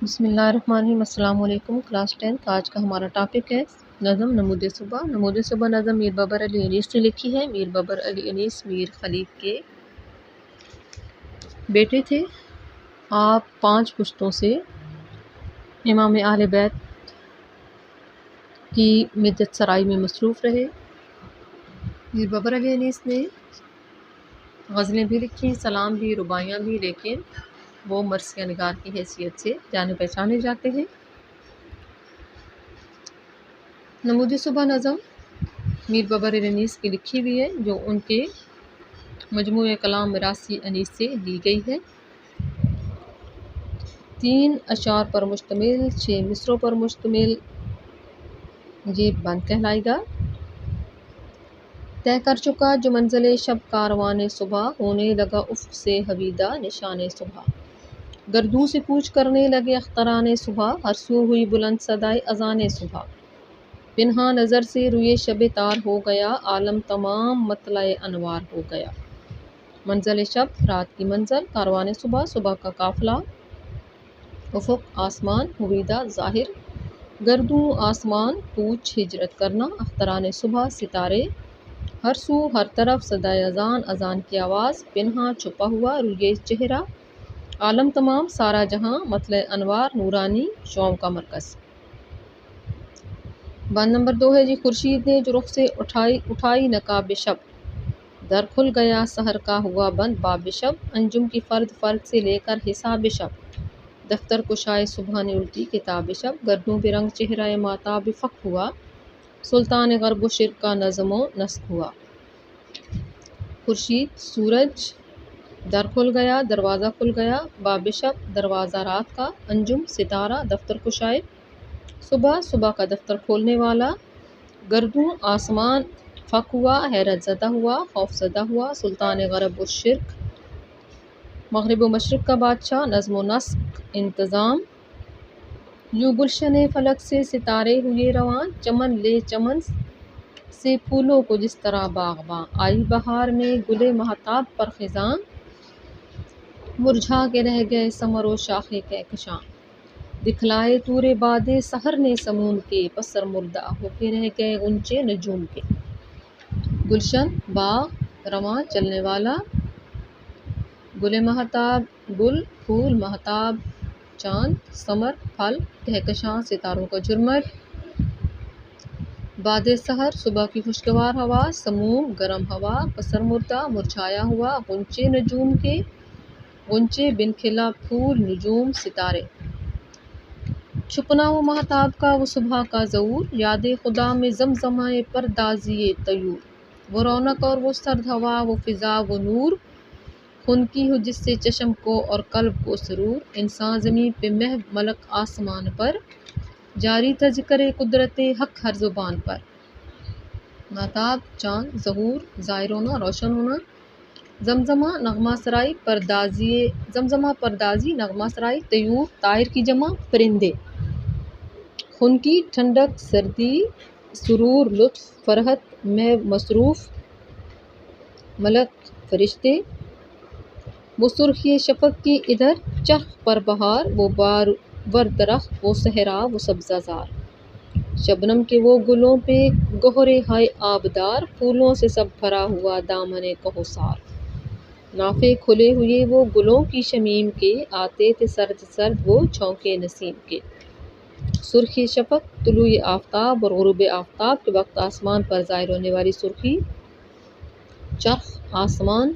بسم اللہ الرحمن الرحیم۔ السلام علیکم۔ کلاس 10 آج کا ہمارا ٹاپک ہے نظم نمود صبح۔ نمود صبح نظم میر بابر علی انیس نے لکھی ہے۔ میر بابر علی انیس میر خلیق کے بیٹے تھے۔ آپ 5 پشتوں سے امام اہل بیت کی مدت سرائی میں مصروف رہے۔ میر بابر علی انیس نے غزلیں بھی لکھی، سلام بھی، رباعیاں بھی، لیکن وہ مرثیہ نگار کی حیثیت سے جانے پہچانے جاتے ہیں۔ نمود صبح نظم میر بابر علی انیس کی لکھی ہوئی ہے، جو ان کے مجموعہ کلام میراثی انیس سے لی گئی ہے۔ 3 اشعار پر مشتمل، 6 مصروں پر مشتمل یہ بند کہلائے گا۔ طے کر چکا جو منزل شب کاروان صبح، ہونے لگا افق سے حویدہ نشان صبح۔ گردوں سے کوچ کرنے لگے اختران صبح، ہر سو ہوئی بلند صدائے اذان صبح۔ پنہاں نظر سے روئے شب تار ہو گیا، عالم تمام مطلع انوار ہو گیا۔ منزل شب رات کی منزل، کاروان صبح صبح کا قافلہ، افق آسمان، حویدہ ظاہر، گردوں آسمان کوچ ہجرت کرنا، اختران صبح ستارے، ہر سو ہر طرف صدائے اذان، اذان کی آواز، پنہاں چھپا ہوا روئے چہرہ، عالم تمام سارا جہاں، مطلع انوار نورانی شعاؤں کا مرکز۔ بند نمبر 2 ہے جی، خورشید نے جو رخ سے اٹھائی نقاب شب، در کھل گیا سحر کا ہوا بند باب شب، انجم کی فرد فرد سے لے کر حساب شب، دفتر کشائے صبح نے الٹی کتاب شب، گردوں پہ رنگ چہرہ ماتاب فخ ہوا، سلطان غرب و شرق کا نظم و نسق ہوا۔ خورشید سورج، در کھل گیا دروازہ کھل گیا، باب شب دروازہ رات کا، انجم ستارہ، دفتر کشائے صبح صبح کا دفتر کھولنے والا، گردوں آسمان فخ ہوا، حیرت زدہ ہوا، خوف زدہ ہوا، سلطان غرب و شرق مغرب و مشرق کا بادشاہ، نظم و نسق انتظام، یوں گلشن فلک سے ستارے ہوئے رواں، چمن لے چمن سے پھولوں کو جس طرح باغباں، آئی بہار میں گلے مہتاب پر خزاں، مرجھا کے رہ گئے ثمر و شاخ کہکشاں، دکھلائے طور باد سحر نے سمون کے، پس سرمردہ ہو کے رہ گئے غنچے نجوم کے۔ گلشن باغ، رواں چلنے والا، گل مہتاب گل پھول، مہتاب چاند، ثمر پھل، کہکشاں ستاروں کا جھرمٹ، باد سحر صبح کی خوشگوار ہوا، سموم گرم ہوا، پسر مردہ مرجھایا ہوا، غنچے نجوم کے، غنچے بن کھلا پھول، نجوم ستارے، چھپنا وہ مہتاب کا وہ صبح کا ظہور، یاد خدا میں زمزمۂ پردازی طیور، وہ رونق اور وہ سرد ہوا، وہ فضا وہ نور، خنکی ہو جس سے چشم کو اور قلب کو سرور، انسان زمیں پہ محو ملک آسمان پر، جاری تھا ذکر قدرت حق ہر زبان پر۔ مہتاب چاند، ظہور ظاہر ہونا روشن ہونا، زمزمہ نغمہ سرائی زمزمہ پردازی نغمہ سرائی، طیور طائر کی جمع پرندے، خنکی ٹھنڈک سردی، سرور لطف فرحت، محو مصروف، ملک فرشتے، وہ سرخی شفق کی ادھر چرخ پر بہار، وہ بارور درخت وہ صحرا وہ سبزہ زار، شبنم کے وہ گلوں پہ گہر ہائے آبدار، پھولوں سے سب بھرا ہوا دامن کوثر، نافے کھلے ہوئے وہ گلوں کی شمیم کے، آتے تھے سرد سرد وہ جھونکے نسیم کے، سرخی شفق طلوع آفتاب اور غروب آفتاب کے وقت آسمان پر ظاہر ہونے والی سرخی، چرخ آسمان،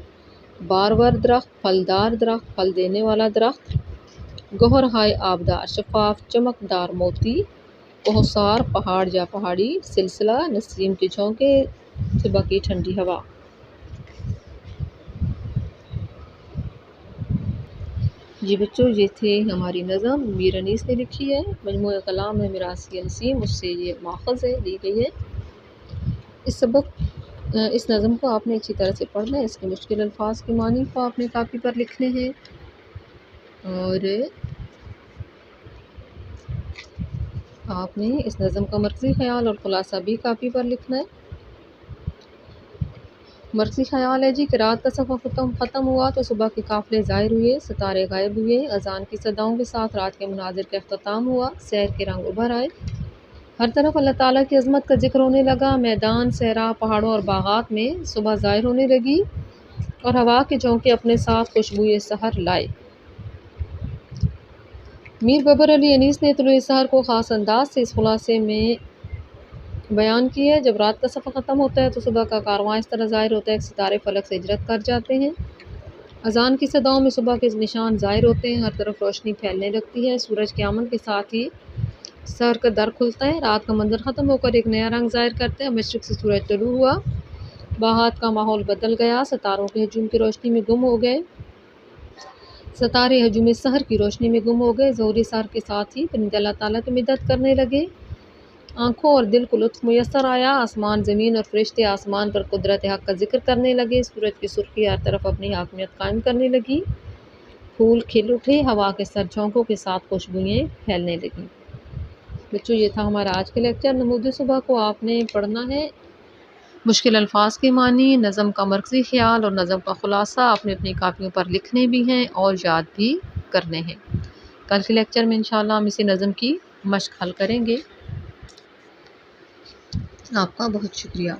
بارور درخت پھلدار درخت پھل دینے والا درخت، گہر ہائے آبدار شفاف چمکدار موتی، کوثر پہاڑ یا پہاڑی، سلسلہ نسیم کے جھونکے صبح کی ٹھنڈی ہوا۔ جی بچوں، یہ تھے ہماری نظم میر انیس نے لکھی ہے، مجموعہ کلام ہے میراثی نسیم، اس سے یہ ماخذ ہے، لی گئی ہے۔ اس نظم کو آپ نے اچھی طرح سے پڑھنا ہے، اس کے مشکل الفاظ کے معنی کو آپ نے کاپی پر لکھنے ہیں، اور آپ نے اس نظم کا مرکزی خیال اور خلاصہ بھی کاپی پر لکھنا ہے۔ مرثی خیال ہے جی کہ رات کا سفر ختم ہوا تو صبح کے قافلے ظاہر ہوئے، ستارے غائب ہوئے، اذان کی صداؤں کے ساتھ رات کے مناظر کا اختتام ہوا، سحر کے رنگ ابھر آئے، ہر طرف اللہ تعالیٰ کی عظمت کا ذکر ہونے لگا، میدان، صحرا، پہاڑوں اور باغات میں صبح ظاہر ہونے لگی اور ہوا کے جھونکے اپنے ساتھ خوشبوئے سحر لائے۔ میر ببر علی انیس نے طلوع سحر کو خاص انداز سے اس خلاصے میں بیان کی ہے: جب رات کا سفر ختم ہوتا ہے تو صبح کا کارواں اس طرح ظاہر ہوتا ہے کہ ستارے فلک سے ہجرت کر جاتے ہیں، اذان کی صداؤں میں صبح کے نشان ظاہر ہوتے ہیں، ہر طرف روشنی پھیلنے لگتی ہے، سورج کے آمد کے ساتھ ہی سحر کا در کھلتا ہے، رات کا منظر ختم ہو کر ایک نیا رنگ ظاہر کرتا ہے، مشرق سے سورج طلوع ہوا، باغات کا ماحول بدل گیا، ستاروں کے ہجوم کی روشنی میں گم ہو گئے، ستارے ہجوم سحر کی روشنی میں گم ہو گئے، ظہور سحر کے ساتھ ہی پرندے اللہ تعالیٰ کی مدد کرنے لگے، آنکھوں اور دل کو لطف میسر آیا، آسمان، زمین اور فرشتے آسمان پر قدرت حق کا ذکر کرنے لگے، سورج کی سرخی ہر طرف اپنی حاکمیت قائم کرنے لگی، پھول کھل اٹھے، ہوا کے سر جھونکوں کے ساتھ خوشبوئیں پھیلنے لگیں۔ بچوں یہ تھا ہمارا آج کا لیکچر۔ نمود صبح کو آپ نے پڑھنا ہے، مشکل الفاظ کے معنی، نظم کا مرکزی خیال اور نظم کا خلاصہ اپنی اپنی کاپیوں پر لکھنے بھی ہیں اور یاد بھی کرنے ہیں۔ کل کے لیکچر میں انشاءاللہ ہم اسی نظم کی مشق حل کریں گے۔ آپ کا بہت شکریہ۔